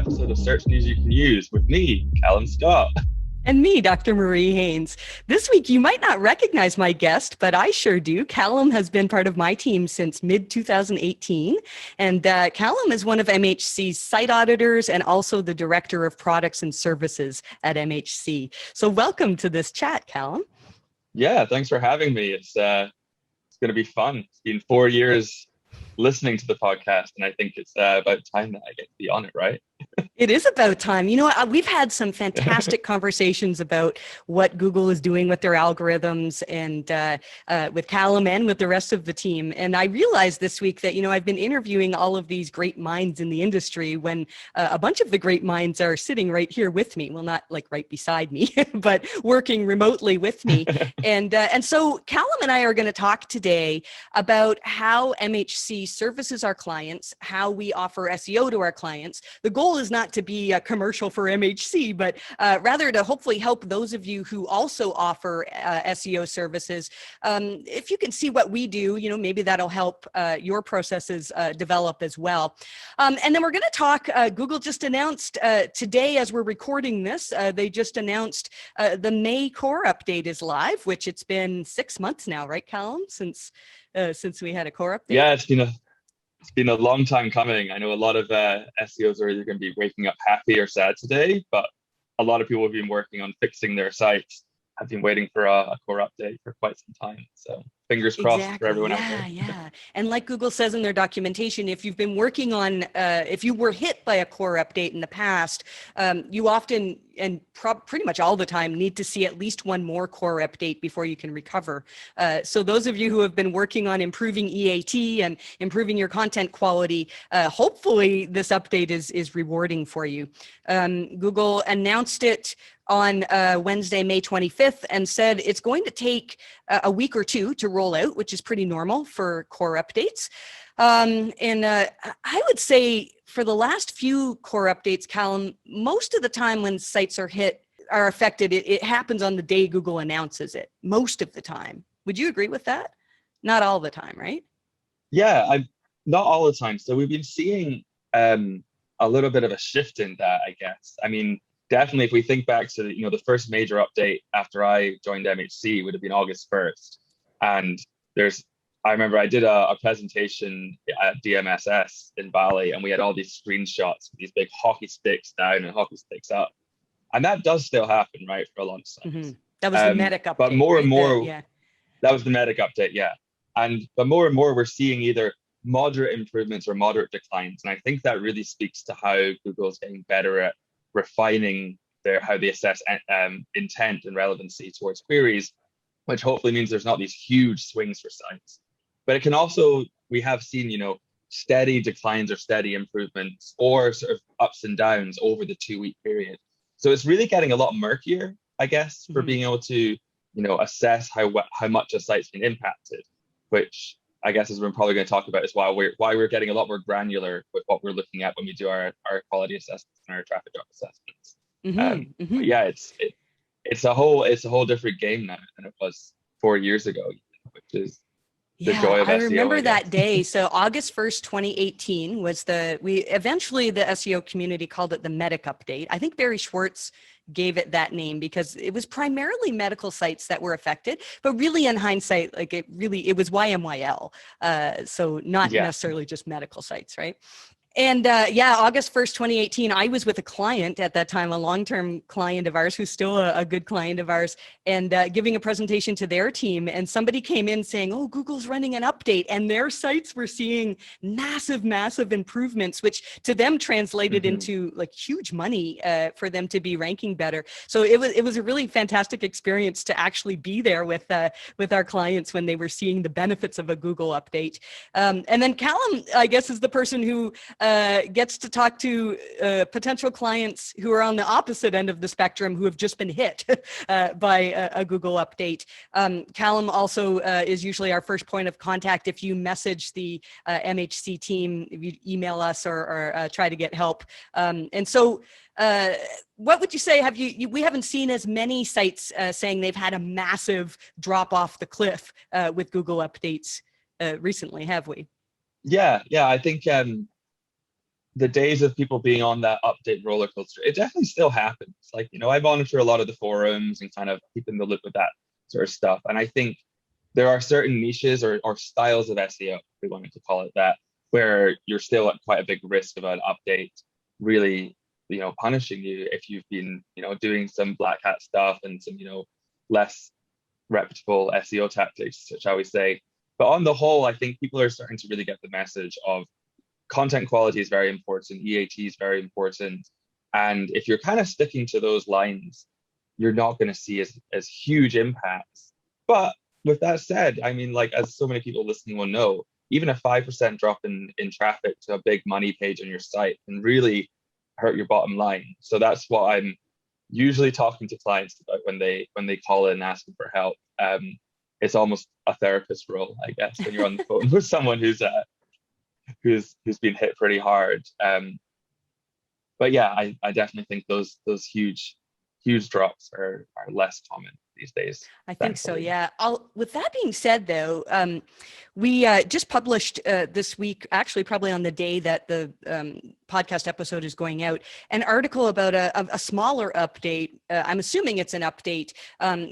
episode of Search News You Can Use with me, Callum Scott. And me, Dr. Marie Haynes. This week, you might not recognize my guest, but I sure do. Callum has been part of my team since mid-2018. And Callum is one of MHC's site auditors and also the director of products and services at MHC. So welcome to this chat, Callum. Yeah, thanks for having me. It's going to be fun. It's been 4 years listening to the podcast, and I think it's about time that I get to be on it, right? It is about time. You know, we've had some fantastic conversations about what Google is doing with their algorithms and with Callum and with the rest of the team. And I realized this week that, you know, I've been interviewing all of these great minds in the industry when a bunch of the great minds are sitting right here with me. Well, not like right beside me, but working remotely with me. And so Callum and I are going to talk today about how MHC services our clients, how we offer SEO to our clients. The goal is not to be a commercial for MHC, but rather to hopefully help those of you who also offer SEO services. If you can see what we do, you know, maybe that'll help your processes develop as well. And then we're going to talk, Google just announced today as we're recording this, they just announced the May core update is live, which it's been 6 months now, right, Callum, since we had a core update? Yeah, it's been a long time coming. I know a lot of SEOs are either going to be waking up happy or sad today, but a lot of people have been working on fixing their sites. Have been waiting for a core update for quite some time. So fingers crossed for everyone out there. Yeah. And like Google says in their documentation, if you've been working on, if you were hit by a core update in the past, you often and pretty much all the time need to see at least one more core update before you can recover. So those of you who have been working on improving EAT and improving your content quality, hopefully this update is rewarding for you. Google announced it on Wednesday, May 25th, and said it's going to take a week or two to roll out, which is pretty normal for core updates. I would say for the last few core updates, Callum, most of the time when sites are affected, it happens on the day Google announces it, most of the time. Would you agree with that? Not all the time, right? Yeah, not all the time. So we've been seeing a little bit of a shift in that, I guess. I mean, definitely, if we think back to the first major update after I joined MHC would have been August 1st, and I remember I did a presentation at DMSS in Bali, and we had all these screenshots with these big hockey sticks down and hockey sticks up, and that does still happen, right, for a lot of sites. Mm-hmm. That was the Medic update. But more and more, yeah, that was the Medic update, yeah. But more and more, we're seeing either moderate improvements or moderate declines, and I think that really speaks to how Google's getting better at refining how they assess intent and relevancy towards queries, which hopefully means there's not these huge swings for sites. But it can also, we have seen, steady declines or steady improvements or sort of ups and downs over the 2-week period. So it's really getting a lot murkier, I guess, for being able to, assess how much a site's been impacted, which I guess as we're probably going to talk about is why we're getting a lot more granular with what we're looking at when we do our quality assessments and our traffic drop assessments. But yeah, it's a whole different game now than it was 4 years ago, which is the joy of SEO. I remember that day. So August 1st, 2018 was eventually the SEO community called it the Medic update. I think Barry Schwartz gave it that name because it was primarily medical sites that were affected, but really in hindsight, it was YMYL. So not necessarily just medical sites, right? And August 1st, 2018, I was with a client at that time, a long-term client of ours who's still a good client of ours, and giving a presentation to their team. And somebody came in saying, oh, Google's running an update, and their sites were seeing massive improvements, which to them translated into like huge money for them to be ranking better. So it was a really fantastic experience to actually be there with our clients when they were seeing the benefits of a Google update. And then Callum, I guess, is the person who gets to talk to potential clients who are on the opposite end of the spectrum who have just been hit by a Google update. Callum also is usually our first point of contact if you message the MHC team, if you email us or try to get help. And so what would you say, we haven't seen as many sites saying they've had a massive drop off the cliff with Google updates recently, have we? Yeah, I think the days of people being on that update roller coaster, it definitely still happens. Like, I monitor a lot of the forums and kind of keep in the loop with that sort of stuff. And I think there are certain niches or styles of SEO, if we wanted to call it that, where you're still at quite a big risk of an update really, punishing you if you've been, doing some black hat stuff and some, less reputable SEO tactics, shall we say. But on the whole, I think people are starting to really get the message of content quality is very important, EAT is very important. And if you're kind of sticking to those lines, you're not going to see as huge impacts. But with that said, I mean, like, as so many people listening will know, even a 5% drop in traffic to a big money page on your site can really hurt your bottom line. So that's what I'm usually talking to clients about when they call in asking for help. It's almost a therapist role, I guess, when you're on the phone with someone who's been hit pretty hard. But yeah, I definitely think those huge drops are less common these days. I think so, yeah. With that being said, though, we just published this week, actually probably on the day that the podcast episode is going out, an article about a smaller update. I'm assuming it's an update.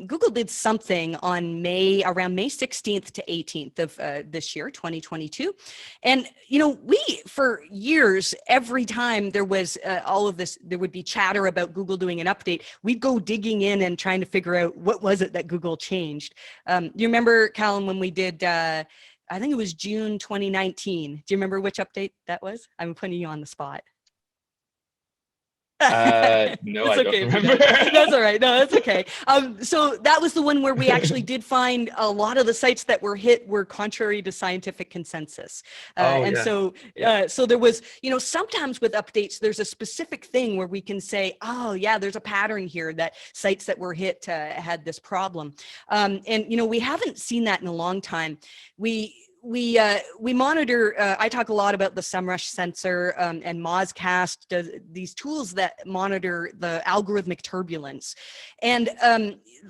Google did something on around May 16th to 18th of this year, 2022. And, we, for years, every time there was all of this, there would be chatter about Google doing an update, we'd go digging in and trying to figure out what was it that Google changed. You remember, Callum, when we did, I think it was June 2019. Do you remember which update that was? I'm putting you on the spot. No, I don't remember. That's all right. No, that's okay. So that was the one where we actually did find a lot of the sites that were hit were contrary to scientific consensus. So there was, sometimes with updates, there's a specific thing where we can say, oh yeah, there's a pattern here that sites that were hit had this problem. And we haven't seen that in a long time. We monitor, I talk a lot about the SEMrush sensor and Mozcast, does these tools that monitor the algorithmic turbulence. And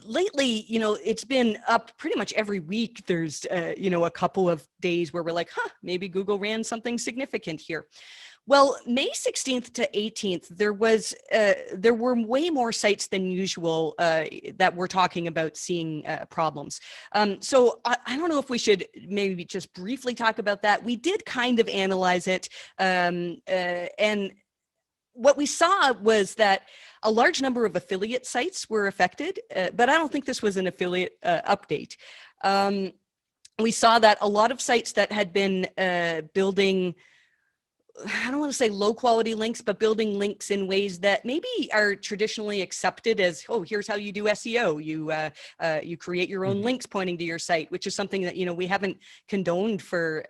lately, it's been up pretty much every week. There's, a couple of days where we're like, maybe Google ran something significant here. Well, May 16th to 18th, there were way more sites than usual that were talking about seeing problems. So I don't know if we should maybe just briefly talk about that. We did kind of analyze it, and what we saw was that a large number of affiliate sites were affected, but I don't think this was an affiliate update. We saw that a lot of sites that had been building, I don't want to say low quality links, but building links in ways that maybe are traditionally accepted as, oh, here's how you do SEO. You create your own links pointing to your site, which is something that, we haven't condoned for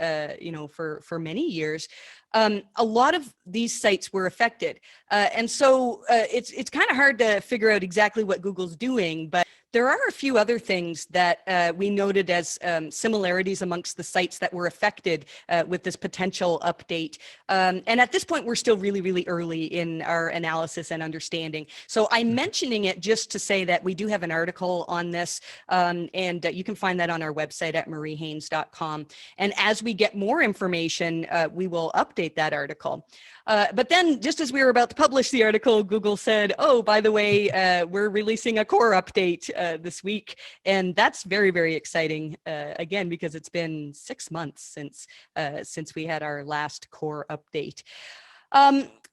many years. A lot of these sites were affected. And so it's kind of hard to figure out exactly what Google's doing, but there are a few other things that we noted as similarities amongst the sites that were affected with this potential update. And at this point, we're still really, really early in our analysis and understanding. So I'm mentioning it just to say that we do have an article on this, and you can find that on our website at mariehaynes.com. And as we get more information, we will update that article. But then just as we were about to publish the article, Google said, oh, by the way, we're releasing a core update this week. And that's very, very exciting, again, because it's been 6 months since we had our last core update.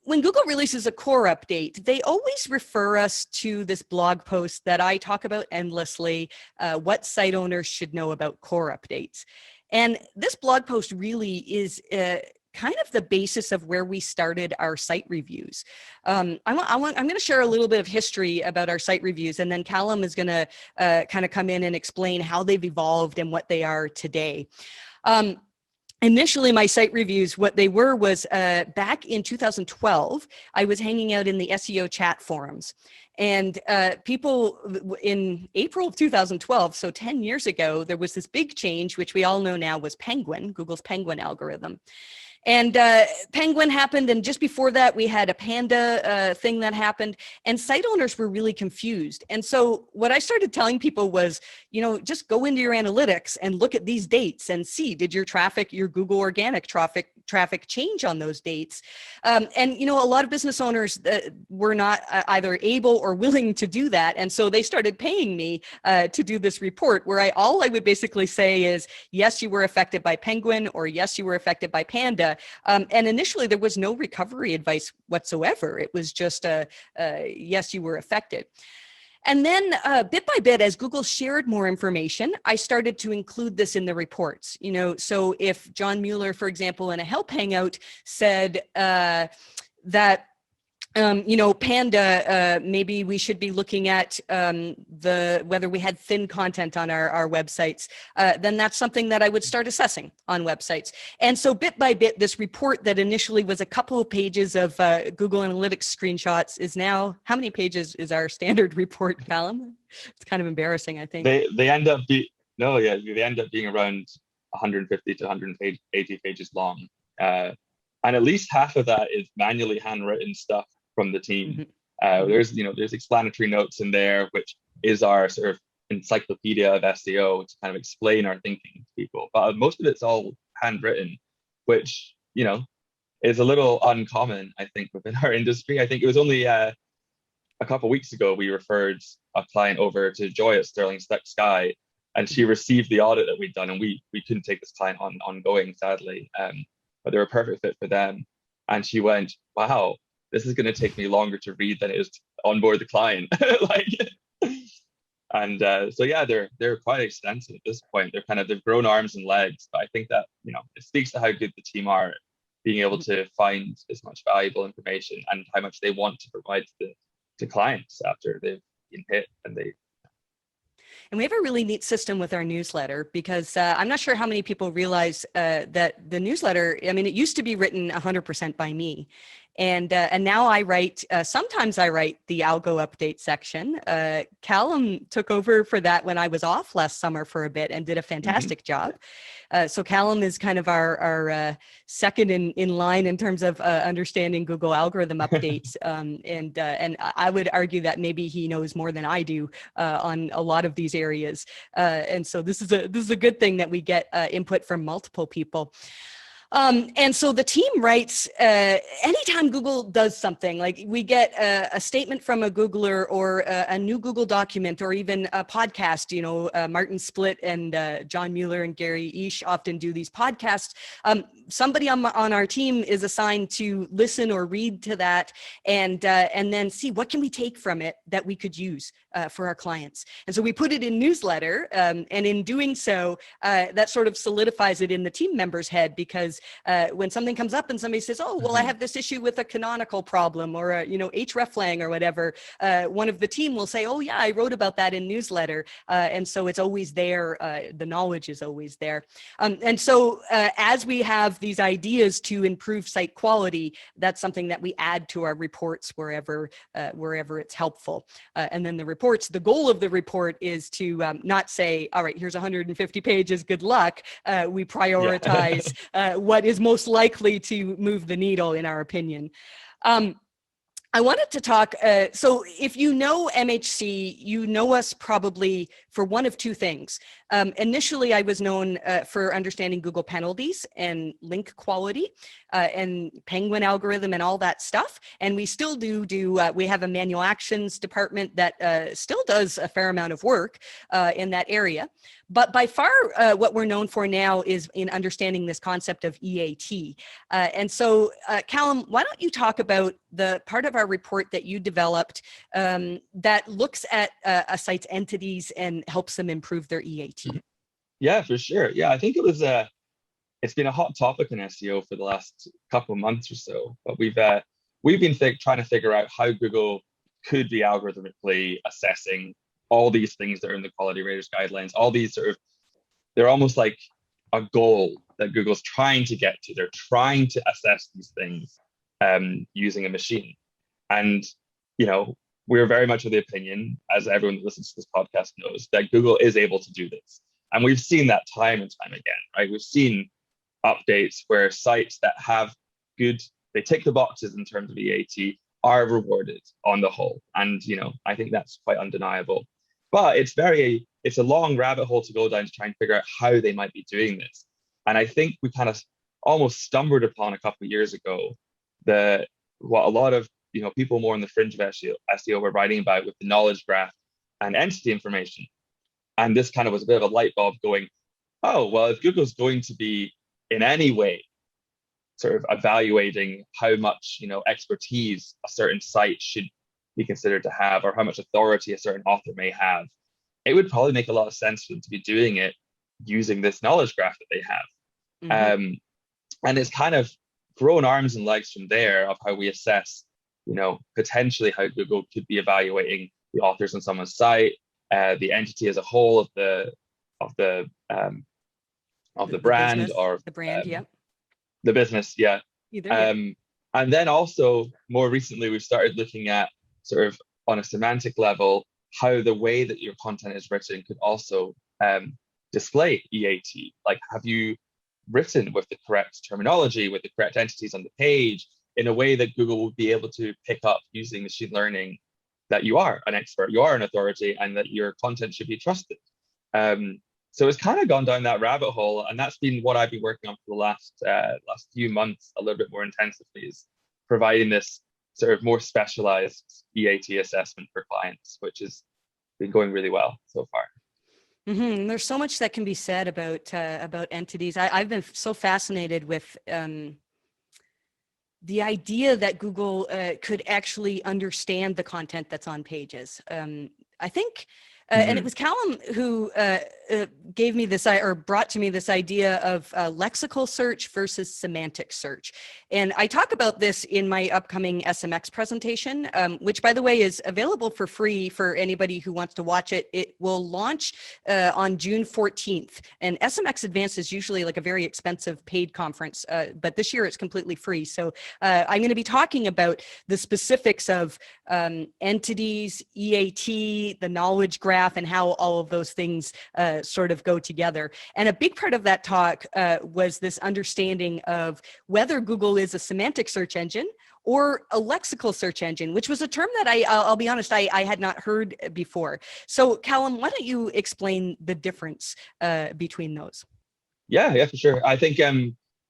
When Google releases a core update, they always refer us to this blog post that I talk about endlessly, what site owners should know about core updates. And this blog post really is kind of the basis of where we started our site reviews. I'm going to share a little bit of history about our site reviews, and then Callum is going to kind of come in and explain how they've evolved and what they are today. Initially, my site reviews, what they were was back in 2012, I was hanging out in the SEO chat forums. And people in April of 2012, so 10 years ago, there was this big change, which we all know now was Penguin, Google's Penguin algorithm. And Penguin happened, and just before that, we had a Panda thing that happened, and site owners were really confused. And so what I started telling people was, just go into your analytics and look at these dates and see, did your traffic, your Google organic traffic traffic change on those dates. And, you know, a lot of business owners were not either able or willing to do that. And so they started paying me to do this report where all I would basically say is, yes, you were affected by Penguin, or yes, you were affected by Panda. And initially there was no recovery advice whatsoever. It was just yes, you were affected. And then bit by bit, as Google shared more information, I started to include this in the reports. You know, so if John Mueller, for example, in a help hangout said that, you know, Panda, maybe we should be looking at whether we had thin content on our websites, then that's something that I would start assessing on websites. And so bit by bit, this report that initially was a couple of pages of Google Analytics screenshots is now, how many pages is our standard report, Callum? It's kind of embarrassing, I think. They end up being around 150 to 180 pages long. And at least half of that is manually handwritten stuff from the team. There's explanatory notes in there, which is our sort of encyclopedia of SEO to kind of explain our thinking to people. But most of it's all handwritten, which, you know, is a little uncommon, I think, within our industry. I think it was only a couple of weeks ago we referred a client over to Joy at Sterling Sky, and she received the audit that we'd done, and we couldn't take this client ongoing, sadly. But they're a perfect fit for them. And she went, wow, this is going to take me longer to read than it is to onboard the client. So yeah, they're quite extensive at this point. They've grown arms and legs, but I think that, you know, it speaks to how good the team are at being able to find as much valuable information and how much they want to provide to clients after they've been hit and they. And we have a really neat system with our newsletter, because I'm not sure how many people realize that the newsletter, I mean, it used to be written 100% by me. And now I write, sometimes I write the algo update section. Callum took over for that when I was off last summer for a bit and did a fantastic job. So Callum is kind of our second in line in terms of understanding Google algorithm updates. And I would argue that maybe he knows more than I do on a lot of these areas. And so this is a good thing that we get input from multiple people. And so the team writes, anytime Google does something, like we get a statement from a Googler or a new Google document or even a podcast, you know, Martin Splitt and John Mueller and Gary Ish often do these podcasts. Somebody on our team is assigned to listen or read to that and then see what can we take from it that we could use for our clients. And so we put it in newsletter, and in doing so, that sort of solidifies it in the team member's head, because when something comes up and somebody says, oh, well, I have this issue with a canonical problem or a, you know, hreflang or whatever, one of the team will say, oh yeah, I wrote about that in newsletter. And so it's always there. The knowledge is always there. And so as we have these ideas to improve site quality, that's something that we add to our reports wherever it's helpful. And then the reports, the goal of the report is to not say, all right, here's 150 pages, good luck. We prioritize what is most likely to move the needle, in our opinion. I wanted to talk, so if you know MHC, you know us probably for one of two things. Initially, I was known for understanding Google penalties and link quality and Penguin algorithm and all that stuff. And we still do we have a manual actions department that still does a fair amount of work in that area. But by far, what we're known for now is in understanding this concept of EAT. And so, Callum, why don't you talk about the part of our report that you developed that looks at a site's entities and helps them improve their EAT? Yeah, for sure. Yeah, I think it's been a hot topic in SEO for the last couple of months or so. But we've been trying to figure out how Google could be algorithmically assessing all these things that are in the quality raters guidelines, all these they're almost like a goal that Google's trying to get to. They're trying to assess these things using a machine. And, you know, we're very much of the opinion, as everyone that listens to this podcast knows, that Google is able to do this. And we've seen that time and time again, right? We've seen updates where sites that have they tick the boxes in terms of EAT are rewarded on the whole. And, you know, I think that's quite undeniable. But it's a long rabbit hole to go down to try and figure out how they might be doing this. And I think we kind of almost stumbled upon a couple of years ago, what a lot of people more on the fringe of SEO were writing about with the knowledge graph and entity information. And this kind of was a bit of a light bulb going, oh, well, if Google's going to be in any way sort of evaluating how much expertise a certain site should be considered to have, or how much authority a certain author may have, it would probably make a lot of sense for them to be doing it using this knowledge graph that they have. And it's kind of grown arms and legs from there of how we assess, potentially how Google could be evaluating the authors on someone's site, the entity as a whole of the brand, business, or the brand, yeah, the business, yeah. And then also more recently, we've started looking at sort of on a semantic level how the way that your content is written could also display EAT. Like, have you written with the correct terminology, with the correct entities on the page, in a way that Google will be able to pick up using machine learning that you are an expert, you are an authority, and that your content should be trusted. So it's kind of gone down that rabbit hole, and that's been what I've been working on for the last few months, a little bit more intensively, is providing this sort of more specialized EAT assessment for clients, which has been going really well so far. There's so much that can be said about entities. I've been so fascinated with the idea that Google could actually understand the content that's on pages. I think, and it was Callum who gave me this, or brought to me this idea of lexical search versus semantic search. And I talk about this in my upcoming SMX presentation, which, by the way, is available for free for anybody who wants to watch it. It will launch on June 14th. And SMX Advanced is usually like a very expensive paid conference, but this year it's completely free. So I'm going to be talking about the specifics of entities, EAT, the knowledge graph, and how all of those things sort of go together. And a big part of that talk was this understanding of whether Google is a semantic search engine or a lexical search engine, which was a term that I'll be honest, I had not heard before. So Callum, why don't you explain the difference between those? Yeah, for sure. I think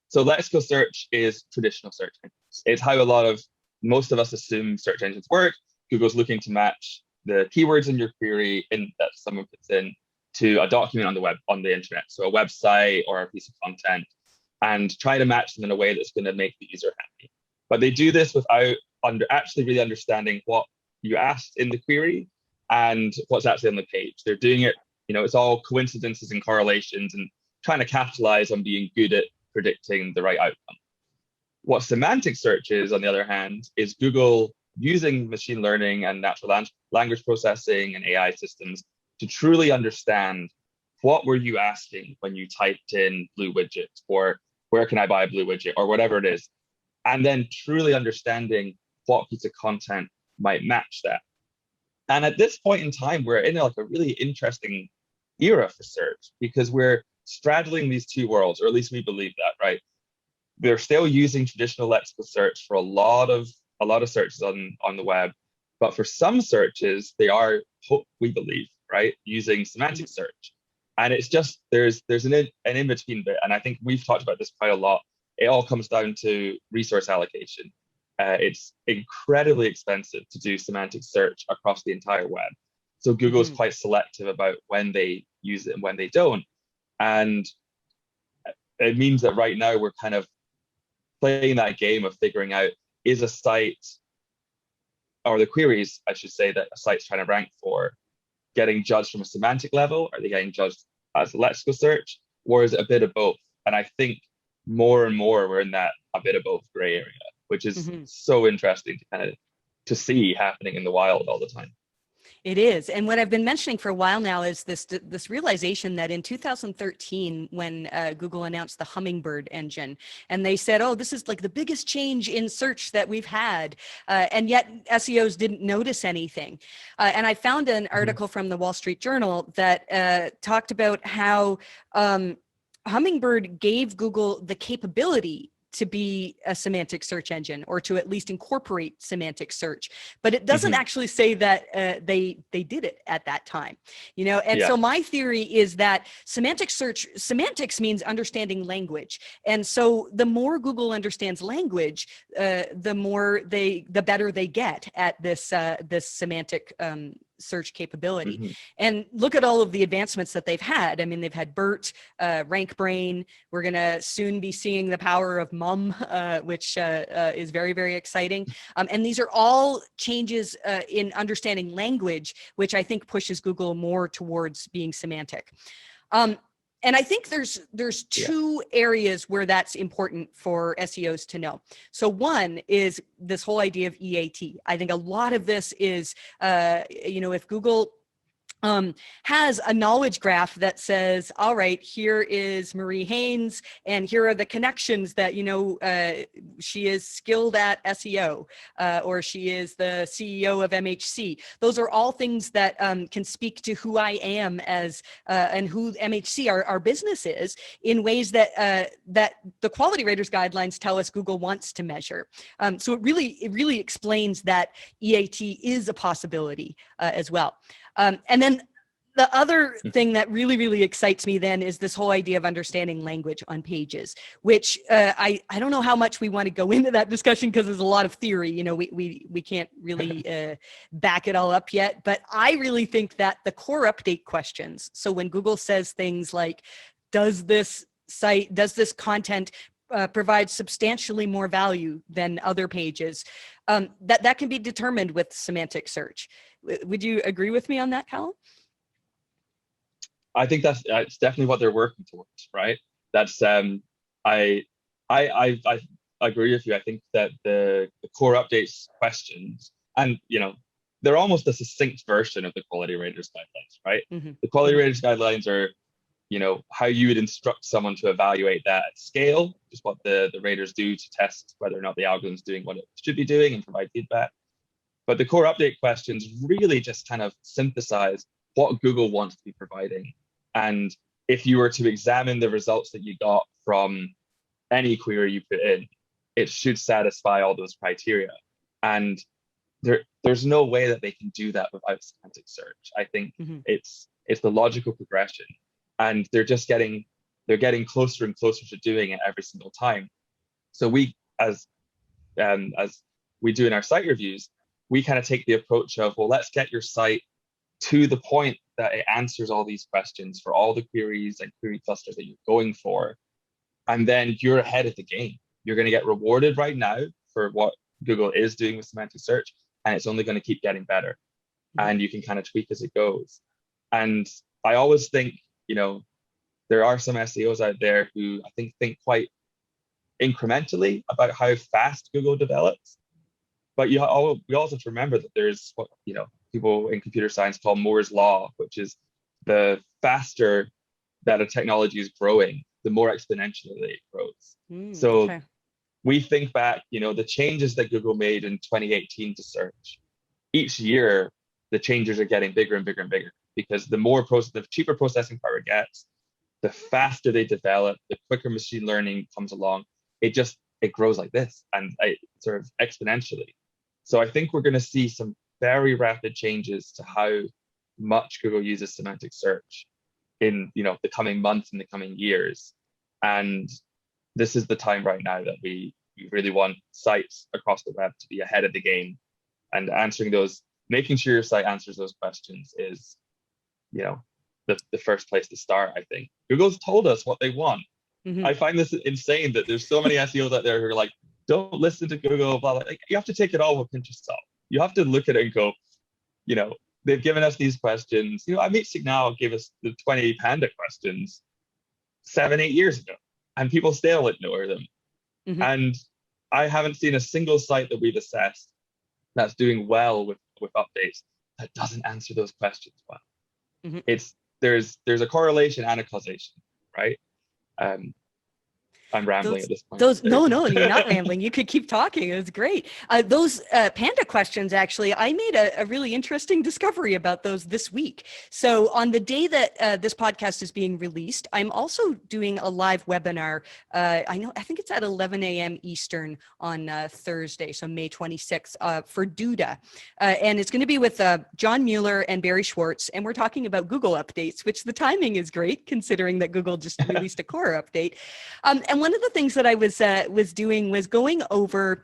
so lexical search is traditional search engines. It's how most of us assume search engines work. Google's looking to match the keywords in your query that someone puts in to a document on the web, on the internet, so a website or a piece of content, and try to match them in a way that's going to make the user happy. But they do this without actually really understanding what you asked in the query and what's actually on the page. They're doing it, it's all coincidences and correlations, and trying to capitalize on being good at predicting the right outcome. What semantic search is, on the other hand, is Google using machine learning and natural language processing and AI systems to truly understand what were you asking when you typed in blue widget, or where can I buy a blue widget, or whatever it is, and then truly understanding what piece of content might match that. And at this point in time, we're in like a really interesting era for search, because we're straddling these two worlds, or at least we believe that, right? They're still using traditional lexical search for a lot of searches on the web, but for some searches, they are, we believe, right, using semantic search. And it's just, there's an in-between bit. And I think we've talked about this quite a lot. It all comes down to resource allocation. It's incredibly expensive to do semantic search across the entire web. So Google's quite selective about when they use it and when they don't. And it means that right now we're kind of playing that game of figuring out, is a site, or the queries, I should say, that a site's trying to rank for, getting judged from a semantic level? Are they getting judged as a lexical search? Or is it a bit of both? And I think more and more we're in that a bit of both gray area, which is so interesting to kind of to see happening in the wild all the time. It is. And what I've been mentioning for a while now is this realization that in 2013, when Google announced the Hummingbird engine, and they said, oh, this is like the biggest change in search that we've had. And yet SEOs didn't notice anything. And I found an article from the Wall Street Journal that talked about how Hummingbird gave Google the capability to be a semantic search engine, or to at least incorporate semantic search, but it doesn't actually say that they did it at that time, you know. And so my theory is that semantics means understanding language, and so the more Google understands language, the better they get at this semantic search capability. And look at all of the advancements that they've had. I mean, they've had BERT, Rank Brain. We're going to soon be seeing the power of MUM, which is very, very exciting. And these are all changes in understanding language, which I think pushes Google more towards being semantic. And I think there's two areas where that's important for SEOs to know. So one is this whole idea of EAT. I think a lot of this is, if Google has a knowledge graph that says, all right, here is Marie Haynes, and here are the connections that, she is skilled at SEO, or she is the CEO of MHC. Those are all things that can speak to who I am as, and who MHC, our business is, in ways that that the quality raters guidelines tell us Google wants to measure. So it really explains that EAT is a possibility as well. And then the other thing that really excites me then is this whole idea of understanding language on pages, which I don't know how much we want to go into that discussion, because there's a lot of theory. You know, we can't really back it all up yet. But I really think that the core update questions, so when Google says things like, does this content provide substantially more value than other pages, that can be determined with semantic search. Would you agree with me on that, Callum? I think that's definitely what they're working towards, right? That's I agree with you. I think that the core updates questions, and they're almost a succinct version of the quality raters guidelines, right? The quality raters guidelines are how you would instruct someone to evaluate that at scale, just what the raters do to test whether or not the algorithm is doing what it should be doing and provide feedback. But the core update questions really just kind of synthesize what Google wants to be providing. And if you were to examine the results that you got from any query you put in, it should satisfy all those criteria. And there's no way that they can do that without semantic search. I think it's the logical progression. And they're getting closer and closer to doing it every single time. So we, as we do in our site reviews, we kind of take the approach of, well, let's get your site to the point that it answers all these questions for all the queries and query clusters that you're going for. And then you're ahead of the game. You're going to get rewarded right now for what Google is doing with semantic search, and it's only going to keep getting better. And you can kind of tweak as it goes. And I always think, there are some SEOs out there who I think quite incrementally about how fast Google develops. But we also have to remember that there's what people in computer science call Moore's law, which is the faster that a technology is growing, the more exponentially it grows. So we think back, the changes that Google made in 2018 to search. Each year, the changes are getting bigger and bigger and bigger, because the cheaper processing power it gets, the faster they develop, the quicker machine learning comes along. It grows like this, and sort of exponentially. So I think we're going to see some very rapid changes to how much Google uses semantic search in the coming months and the coming years. And this is the time right now that we really want sites across the web to be ahead of the game, and making sure your site answers those questions is the first place to start. I think Google's told us what they want. I find this insane that there's so many SEOs out there who are like, don't listen to Google, blah, blah. You have to take it all with a pinch of salt. You have to look at it and go, they've given us these questions. Amit Signal gave us the 20 Panda questions 7-8 years ago, and people still ignore them. And I haven't seen a single site that we've assessed that's doing well with updates that doesn't answer those questions well. There's a correlation and a causation, right? I'm rambling at this point. No, you're not rambling. You could keep talking. It's great. Those Panda questions, actually, I made a really interesting discovery about those this week. So on the day that this podcast is being released, I'm also doing a live webinar. I think it's at 11 a.m. Eastern on Thursday, so May 26th, for Duda. And it's going to be with John Mueller and Barry Schwartz. And we're talking about Google updates, which the timing is great considering that Google just released a core update. And one of the things that I was doing was going over,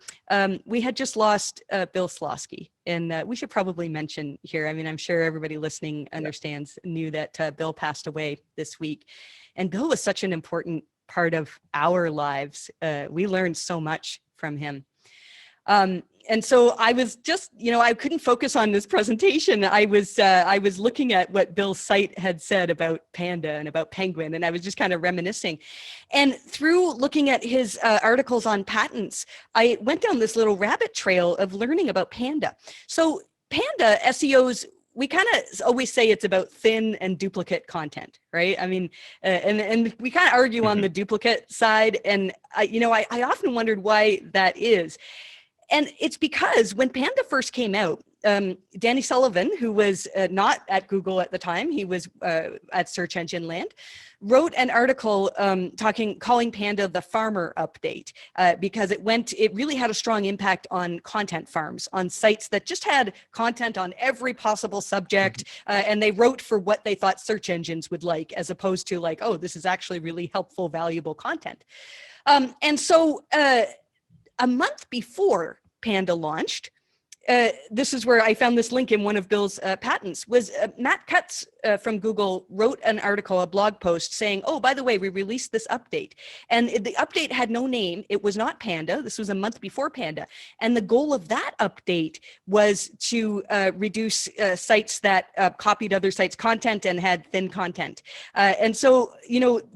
we had just lost Bill Slosky, and we should probably mention here, I mean, I'm sure everybody listening knew that Bill passed away this week. And Bill was such an important part of our lives. We learned so much from him. And so I was just, I couldn't focus on this presentation. I was looking at what Bill's site had said about Panda and about Penguin, and I was just kind of reminiscing. And through looking at his articles on patents, I went down this little rabbit trail of learning about Panda. So Panda SEOs, we kind of always say it's about thin and duplicate content, right? I mean, and we kind of argue on the duplicate side. And I often wondered why that is. And it's because when Panda first came out, Danny Sullivan, who was not at Google at the time, he was at Search Engine Land, wrote an article calling Panda the farmer update because it really had a strong impact on content farms, on sites that just had content on every possible subject, and they wrote for what they thought search engines would like, as opposed to like, oh, this is actually really helpful, valuable content. And so a month before Panda launched, this is where I found this link in one of Bill's patents, was Matt Cutts from Google wrote an article, a blog post saying, oh, by the way, we released this update. And the update had no name. It was not Panda. This was a month before Panda. And the goal of that update was to reduce sites that copied other sites' content and had thin content. And so,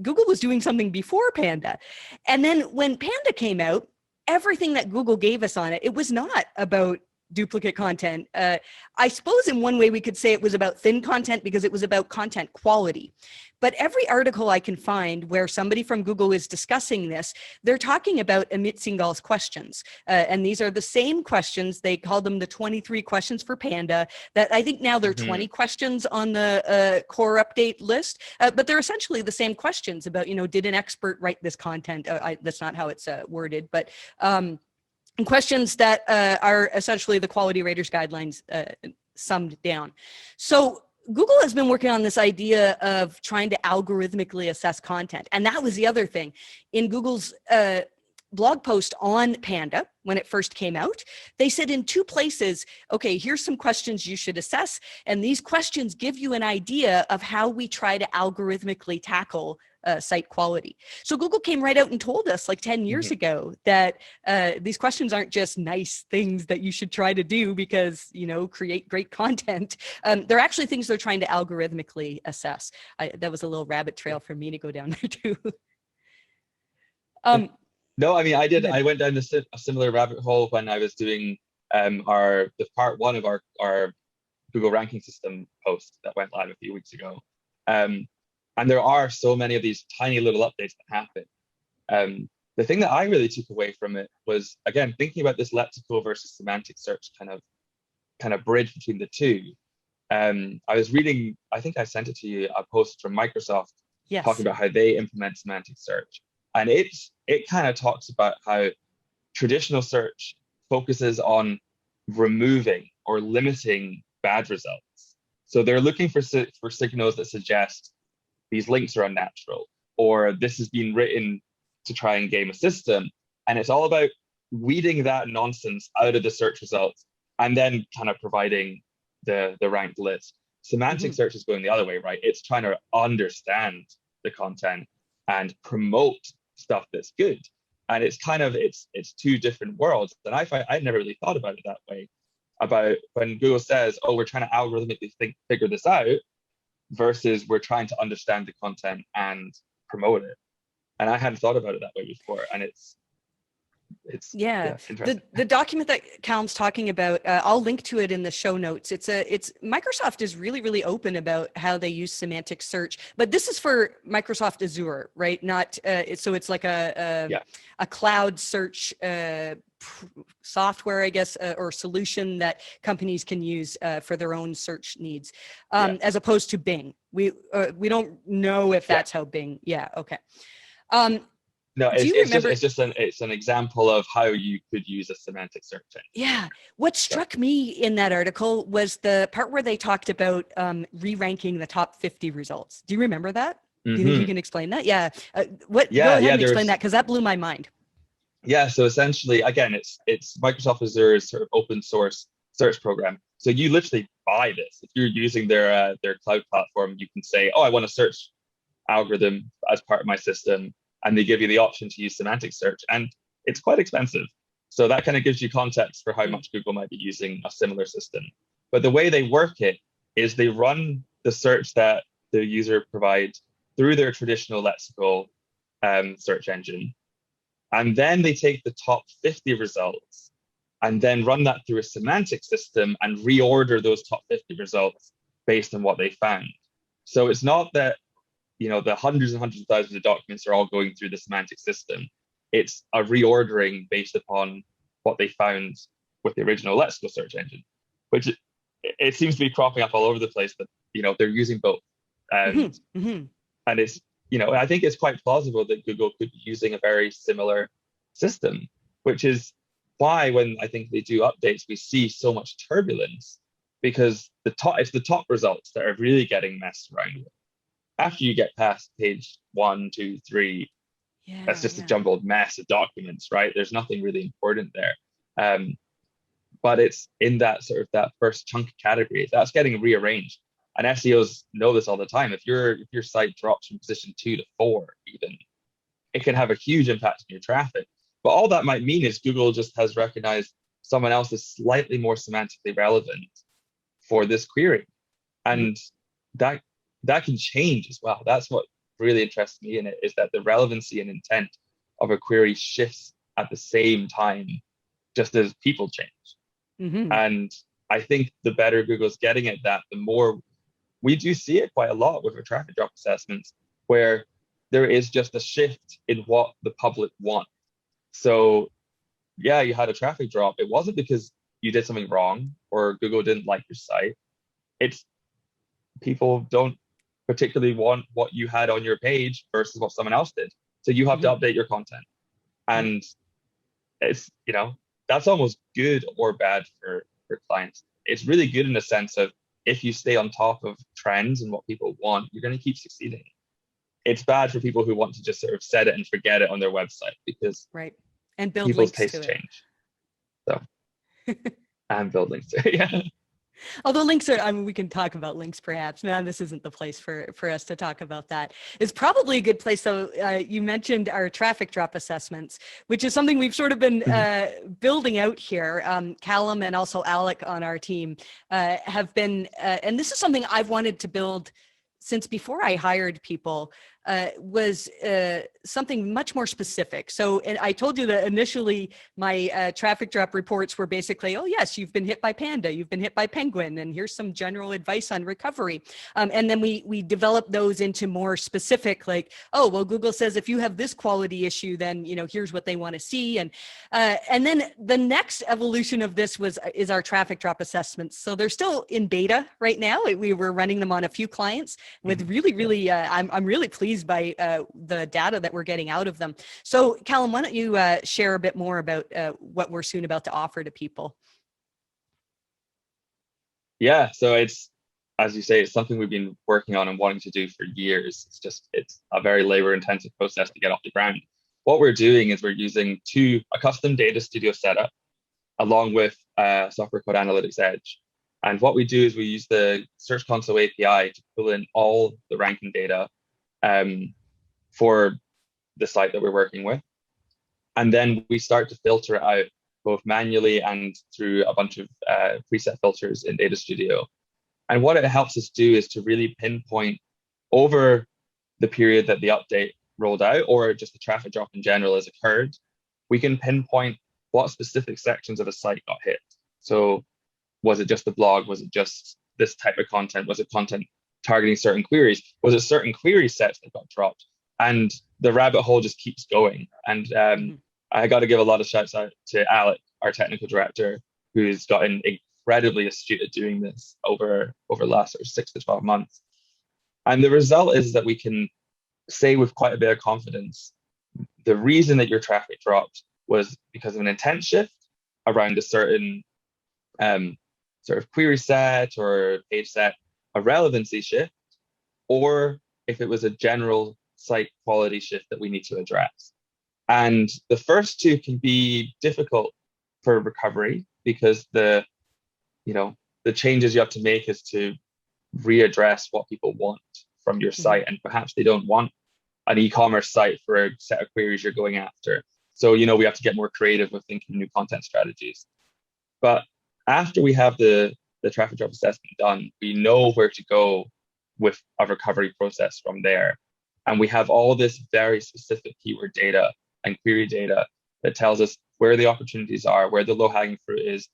Google was doing something before Panda. And then when Panda came out, everything that Google gave us on it, it was not about duplicate content. I suppose in one way we could say it was about thin content because it was about content quality. But every article I can find where somebody from Google is discussing this, they're talking about Amit Singhal's questions. And these are the same questions. They call them the 23 questions for Panda, that I think now there are 20 questions on the core update list, but they're essentially the same questions about, did an expert write this content? That's not how it's worded, but and questions that are essentially the quality raters guidelines summed down. So Google has been working on this idea of trying to algorithmically assess content. And that was the other thing. In Google's blog post on Panda, when it first came out, they said in 2 places, okay, here's some questions you should assess. And these questions give you an idea of how we try to algorithmically tackle site quality. So Google came right out and told us like 10 years ago that these questions aren't just nice things that you should try to do because, create great content. They're actually things they're trying to algorithmically assess. That was a little rabbit trail for me to go down there too. No, I mean, I did. I went down a similar rabbit hole when I was doing the part 1 of our Google ranking system post that went live a few weeks ago. And there are so many of these tiny little updates that happen. The thing that I really took away from it was, again, thinking about this lexical versus semantic search kind of bridge between the two. I was reading, I think I sent it to you, a post from Microsoft talking about how they implement semantic search. And it kind of talks about how traditional search focuses on removing or limiting bad results. So they're looking for signals that suggest these links are unnatural, or this has been written to try and game a system. And it's all about weeding that nonsense out of the search results and then kind of providing the ranked list. Semantic search is going the other way, right? It's trying to understand the content and promote stuff that's good. And it's kind of, it's 2 different worlds. And I've never really thought about it that way, about when Google says, oh, we're trying to algorithmically figure this out, versus we're trying to understand the content and promote it. And I hadn't thought about it that way before. And it's Yeah, interesting. the document that Callum's talking about, I'll link to it in the show notes. It's Microsoft is really open about how they use semantic search, but this is for Microsoft Azure, right? Not so it's like a cloud search software, I guess, or solution that companies can use for their own search needs, as opposed to Bing. We don't know if that's how Bing. Yeah, okay. No, Do you remember? it's an example of how you could use a semantic search engine. Yeah. What struck me in that article was the part where they talked about re-ranking the top 50 results. Do you remember that? Do you think you can explain that? Yeah. Go ahead and explain that, because that blew my mind. Yeah. So essentially, again, it's Microsoft Azure's sort of open source search program. So you literally buy this. If you're using their cloud platform, you can say, oh, I want a search algorithm as part of my system. And they give you the option to use semantic search, and it's quite expensive. So that kind of gives you context for how much Google might be using a similar system. But the way they work it is they run the search that the user provides through their traditional lexical search engine. And then they take the top 50 results and then run that through a semantic system and reorder those top 50 results based on what they found. So it's not that the hundreds and hundreds of thousands of documents are all going through the semantic system. It's a reordering based upon what they found with the original lexical search engine, which it seems to be cropping up all over the place, that they're using both. And it's, I think it's quite plausible that Google could be using a very similar system, which is why when I think they do updates, we see so much turbulence, because it's the top results that are really getting messed around with. After you get past page 1, 2, 3, that's just a jumbled mess of documents, right? There's nothing really important there. But it's in that sort of that first chunk of categories that's getting rearranged. And SEOs know this all the time. If your site drops from position 2 to 4, even, it can have a huge impact on your traffic. But all that might mean is Google just has recognized someone else is slightly more semantically relevant for this query. And that can change as well. That's what really interests me in it, is that the relevancy and intent of a query shifts at the same time, just as people change. And I think the better Google's getting at that, the more we do see it quite a lot with our traffic drop assessments, where there is just a shift in what the public want. So yeah, you had a traffic drop. It wasn't because you did something wrong or Google didn't like your site. It's people don't particularly want what you had on your page versus what someone else did. So you have to update your content. And it's, that's almost good or bad for clients. It's really good in the sense of, if you stay on top of trends and what people want, you're going to keep succeeding. It's bad for people who want to just sort of set it and forget it on their website, because and build people's links tastes to change. So and build links to it. Yeah. Although links are, we can talk about links perhaps. No, this isn't the place for us to talk about that. It's probably a good place. So you mentioned our traffic drop assessments, which is something we've sort of been building out here. Callum and also Alec on our team have been, and this is something I've wanted to build since before I hired people, was something much more specific. So, and I told you that initially my traffic drop reports were basically, oh yes, you've been hit by panda, you've been hit by penguin, and here's some general advice on recovery. And then we developed those into more specific, like, oh, well, Google says if you have this quality issue, then, here's what they want to see. And then the next evolution of this is our traffic drop assessments. So they're still in beta right now. We were running them on a few clients with really, I'm really pleased by the data that we're getting out of them. So Callum, why don't you share a bit more about what we're soon about to offer to people? Yeah, so it's, as you say, it's something we've been working on and wanting to do for years. It's a very labor intensive process to get off the ground. What we're doing is we're using a custom data studio setup along with software called Analytics Edge. And what we do is we use the Search Console API to pull in all the ranking data for the site that we're working with. And then we start to filter it out both manually and through a bunch of preset filters in Data Studio. And what it helps us do is to really pinpoint over the period that the update rolled out, or just the traffic drop in general has occurred. we can pinpoint what specific sections of a site got hit. So was it just the blog? Was it just this type of content? Was it content targeting certain queries? Was it certain query sets that got dropped? And the rabbit hole just keeps going. And I got to give a lot of shouts out to Alec, our technical director, who's gotten incredibly astute at doing this over the last sort of 6 to 12 months. And the result is that we can say with quite a bit of confidence, the reason that your traffic dropped was because of an intent shift around a certain sort of query set or page set, a relevancy shift, or if it was a general site quality shift that we need to address. And the first two can be difficult for recovery because the changes you have to make is to readdress what people want from your site, and perhaps they don't want an e-commerce site for a set of queries you're going after. So, we have to get more creative with thinking new content strategies. But after we have the traffic drop assessment done, we know where to go with a recovery process from there. And we have all this very specific keyword data and query data that tells us where the opportunities are, where the low-hanging fruit is,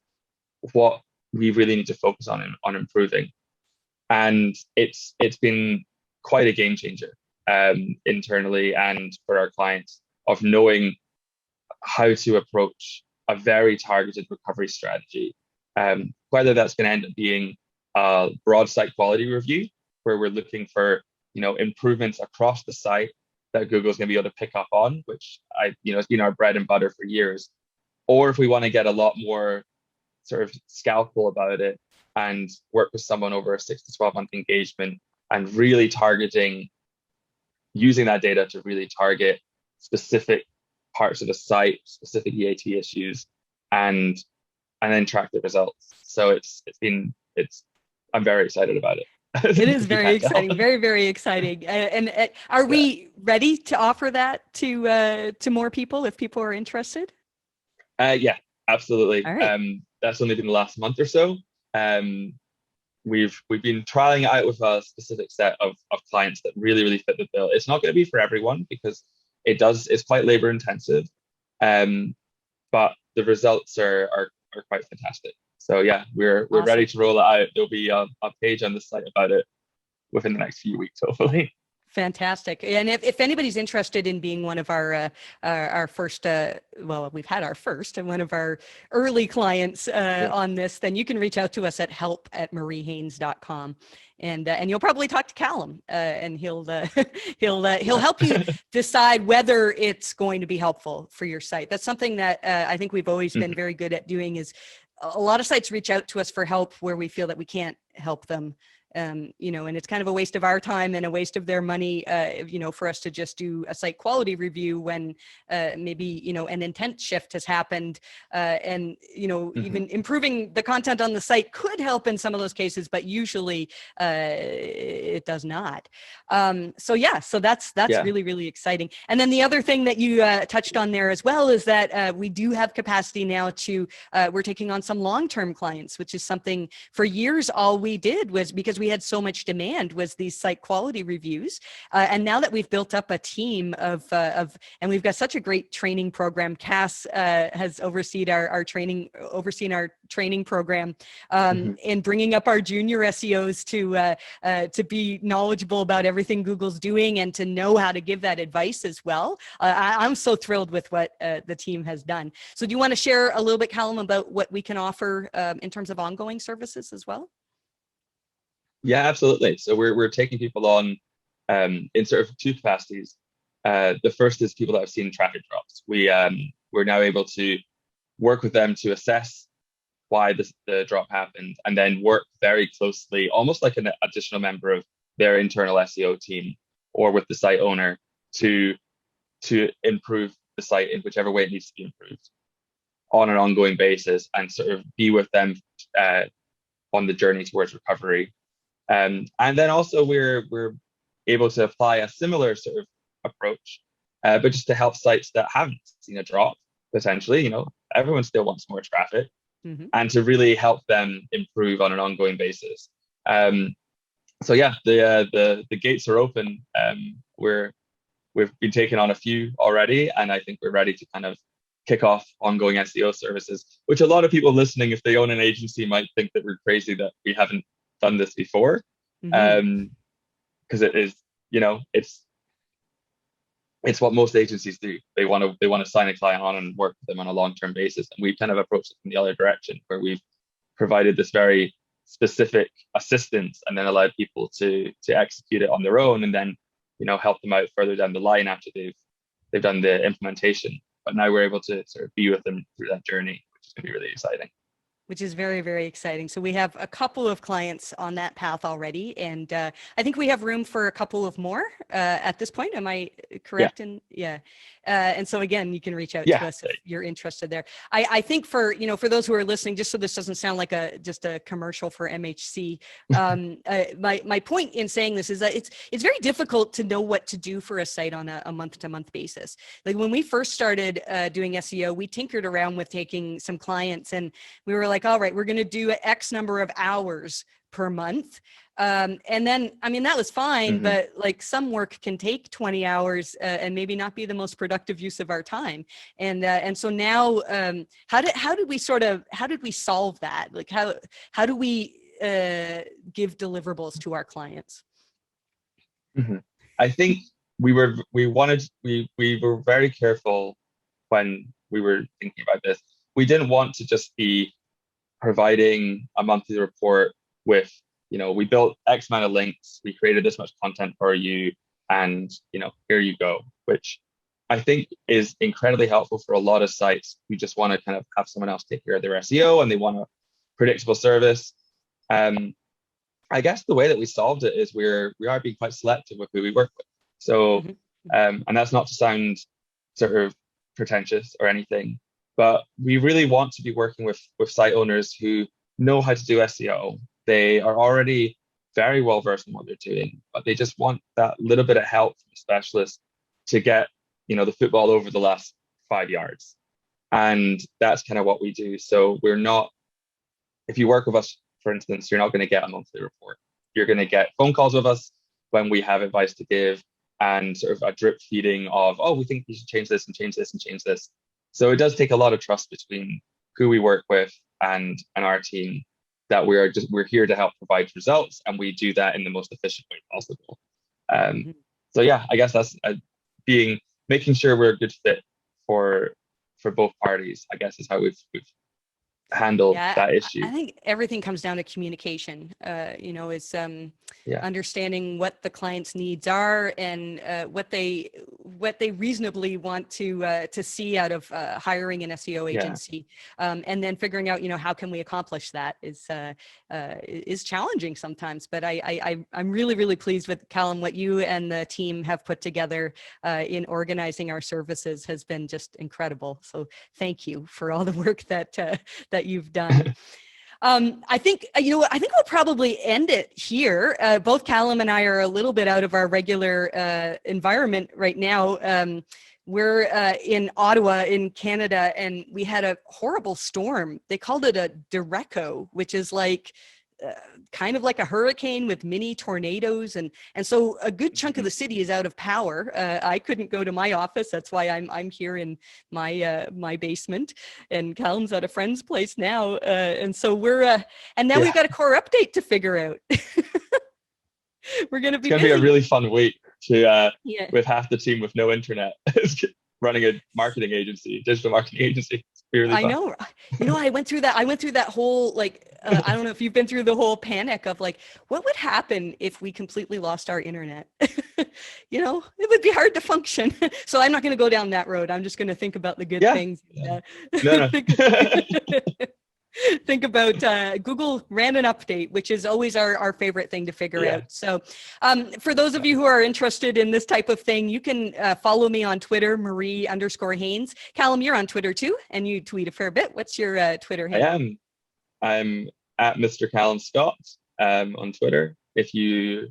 what we really need to focus on improving. And it's been quite a game changer internally and for our clients, of knowing how to approach a very targeted recovery strategy. Whether that's going to end up being a broad site quality review, where we're looking for improvements across the site that Google's going to be able to pick up on, which has been our bread and butter for years. Or if we want to get a lot more sort of scalpel about it and work with someone over a 6 to 12 month engagement and really using that data to really target specific parts of the site, specific EAT issues, and then track the results. So I'm very excited about it. It is very exciting, very, very exciting. And are we ready to offer that to more people if people are interested? Yeah, absolutely. All right. That's only been the last month or so. We've been trialing it out with a specific set of clients that really, really fit the bill. It's not going to be for everyone because it's quite labor intensive, but the results are quite fantastic. So yeah, we're Awesome. ready to roll it out. There'll be a page on the site about it within the next few weeks, hopefully. Fantastic. And if anybody's interested in being one of our first, we've had our first and one of our early clients on this, then you can reach out to us at help@mariehaynes.com. And you'll probably talk to Callum, and he'll help you decide whether it's going to be helpful for your site. That's something that I think we've always been very good at doing. Is a lot of sites reach out to us for help where we feel that we can't help them. And it's kind of a waste of our time and a waste of their money, for us to just do a site quality review when maybe, an intent shift has happened, and, even improving the content on the site could help in some of those cases, but usually it does not. So that's really, really exciting. And then the other thing that you touched on there as well is that we do have capacity now we're taking on some long-term clients, which is something for years all we did was, because we had so much demand, was these site quality reviews. And now that we've built up a team and we've got such a great training program, Cass has overseen our training program, in bringing up our junior SEOs to be knowledgeable about everything Google's doing and to know how to give that advice as well. I'm so thrilled with what the team has done. So do you want to share a little bit, Callum, about what we can offer in terms of ongoing services as well? Yeah, absolutely. So we're taking people on in sort of two capacities. The first is people that have seen traffic drops. We're now able to work with them to assess why the drop happened, and then work very closely, almost like an additional member of their internal SEO team or with the site owner to improve the site in whichever way it needs to be improved on an ongoing basis, and sort of be with them on the journey towards recovery. And then also we're able to apply a similar sort of approach, but just to help sites that haven't seen a drop, potentially, everyone still wants more traffic, and to really help them improve on an ongoing basis. So yeah, the gates are open. We've been taking on a few already, and I think we're ready to kind of kick off ongoing SEO services, which a lot of people listening, if they own an agency, might think that we're crazy that we haven't done this before. Because it is, it's what most agencies do. They want to sign a client on and work with them on a long-term basis. And we've kind of approached it from the other direction, where we've provided this very specific assistance and then allowed people to execute it on their own, and then help them out further down the line after they've done the implementation. But now we're able to sort of be with them through that journey, which is going to be really exciting. Which is very, very exciting. So we have a couple of clients on that path already. And I think we have room for a couple of more at this point. Am I correct? And so again, you can reach out to us if you're interested there. I think for those who are listening, just so this doesn't sound like just a commercial for MHC, my point in saying this is that it's very difficult to know what to do for a site on a month-to-month basis. Like when we first started doing SEO, we tinkered around with taking some clients, and we were like, all right, we're going to do X number of hours per month. And then, I mean, that was fine, but like some work can take 20 hours and maybe not be the most productive use of our time. And so now, how did we solve that? Like how do we give deliverables to our clients? I think we were very careful when we were thinking about this. We didn't want to just be providing a monthly report with, we built X amount of links, we created this much content for you, and here you go, which I think is incredibly helpful for a lot of sites who just want to kind of have someone else take care of their SEO and they want a predictable service. I guess the way that we solved it is we are being quite selective with who we work with. So, and that's not to sound sort of pretentious or anything, but we really want to be working with site owners who know how to do SEO. They are already very well versed in what they're doing, but they just want that little bit of help from a specialist to get, the football over the last 5 yards. And that's kind of what we do. So if you work with us, for instance, you're not going to get a monthly report. You're going to get phone calls with us when we have advice to give, and sort of a drip feeding of, oh, we think you should change this and change this and change this. So it does take a lot of trust between who we work with and our team, that we're here to help provide results, and we do that in the most efficient way possible. So yeah, I guess that's making sure we're a good fit for both parties, I guess, is how we've handle that issue. I think everything comes down to communication. Is understanding what the client's needs are and what they reasonably want to see out of hiring an SEO agency, and then figuring out how can we accomplish that is challenging sometimes. But I'm really, really pleased with, Callum, what you and the team have put together in organizing our services has been just incredible. So thank you for all the work that you've done. I think we'll probably end it here. Both Callum and I are a little bit out of our regular environment right now. We're in Ottawa in Canada, and we had a horrible storm. They called it a derecho, which is like kind of like a hurricane with mini tornadoes, and so a good chunk of the city is out of power. I couldn't go to my office. That's why I'm here in my basement, and Callum's at a friend's place now. And so we're we've got a core update to figure out. We're gonna be. It's gonna be a really fun week with half the team with no internet, running a digital marketing agency. Really I know. I went through that whole I don't know if you've been through the whole panic of what would happen if we completely lost our internet. It would be hard to function. So I'm not going to go down that road. I'm just going to think about the good things. No. Think about Google ran an update, which is always our favorite thing to figure out. So for those of you who are interested in this type of thing, you can follow me on Twitter, Marie_Haynes. Callum, you're on Twitter too, and you tweet a fair bit. What's your Twitter handle? I am. I'm at Mr. Callum Scott on Twitter. If you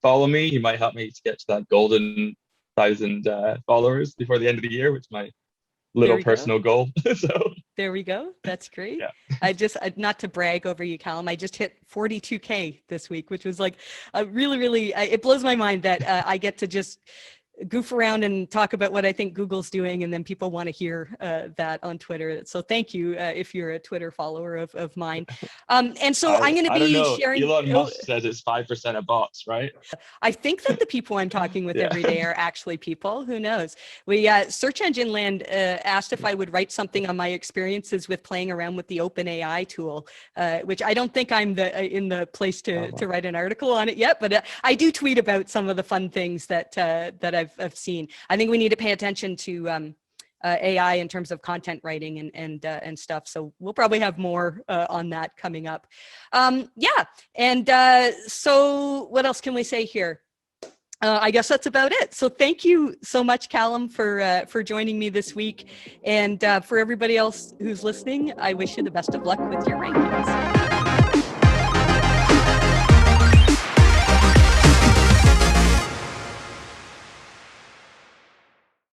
follow me, you might help me to get to that golden 1,000 followers before the end of the year, which is my little personal goal. So there we go. That's great. Yeah. I not to brag over you, Callum, I just hit 42K this week, which was really, really, it blows my mind that I get to just goof around and talk about what I think Google's doing, and then people want to hear that on Twitter. So thank you if you're a Twitter follower of mine. And so I'm going to I don't be know. sharing. Elon Musk says it's 5% of bots, right? I think that the people I'm talking with every day are actually people. Who knows? We Search Engine Land asked if I would write something on my experiences with playing around with the OpenAI tool, which I don't think I'm in the place to write an article on it yet, but I do tweet about some of the fun things that I've seen. I think we need to pay attention to AI in terms of content writing and stuff. So we'll probably have more on that coming up. So what else can we say here? I guess that's about it. So thank you so much, Callum, for joining me this week. And for everybody else who's listening, I wish you the best of luck with your rankings.